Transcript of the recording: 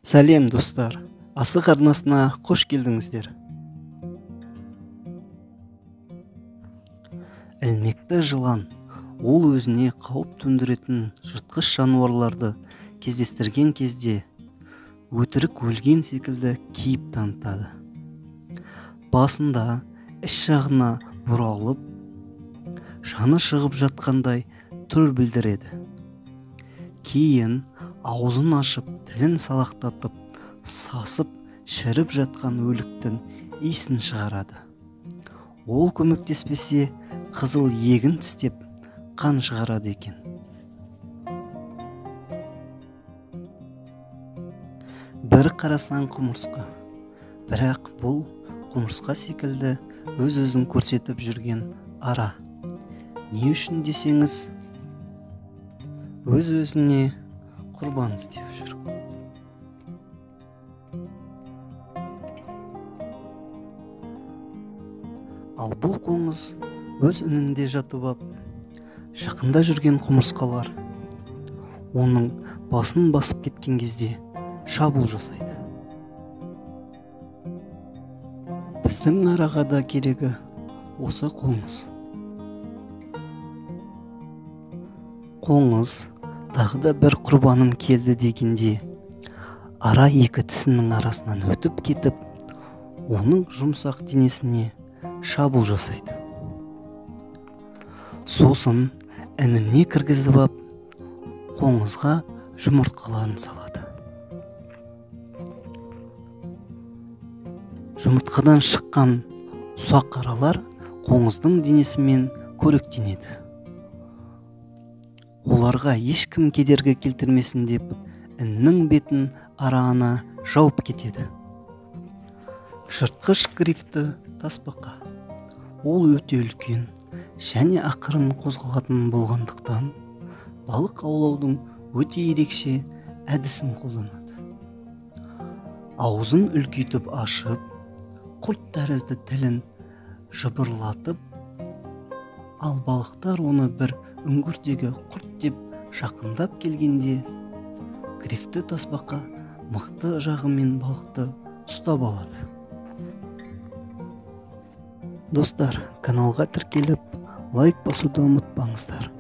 Сәлем достар, асық арнасына қош келдіңіздер. Ілмекті жылан, ол өзіне қауіп төндіретін жыртқыш жануарларды кездестірген кезде өтірік өлген секілді кейіп танытады. Басында іш жағына бұралып, жаны шығып жатқандай түр білдіреді. Кейін аузын ашып, тілін салақтатып, сасып, шіріп жатқан өліктің иісін шығарады. Ол көмектеспесе, қызыл егін тістеп, қан шығарады екен. Бір қарасаң құмырсқа, бірақ бұл құмырсқа секілді өз-өзін көрсетіп жүрген ара. Не үшін десеңіз, өз-өзіне құрбан істеп жүр. Ал бұл қоңыз өз үнінде жатып ап, жақында жүрген құмырсқалар оның басын басып кеткен кезде шабуыл жасайды. Біздің араға да керегі осы қоңыз. Қоңыз тағы да бір құрбаным келді дегенде, ара екі тісінің арасынан өтіп кетіп, оның жұмсақ денесіне шабуыл жасайды. Сосын ініне кіргізіп ап, қоңызға жұмыртқаларын салады. Жұмыртқадан шыққан ұсақ аралар қоңыздың денесімен қоректенеді. Оларға ешкім кедергі келтірмесін деп, іннің бетін арағына жауып кетеді. Жыртқыш грифті тасбақа. Ол өте үлкен және ақырын қозғалатын болғандықтан, балық аулаудың өте ерекше әдісін қолданады. Аузын үлкейтіп ашып, құрт тәрізді тілін жыбырлатып, ал балықтар оны бір үңгірдегі құрт деп жақындап келгенде, грифті тасбақа мықты жағымен балықты ұстап алады. Достар, каналға тіркеліп, лайк басуды ұмытпаңыздар.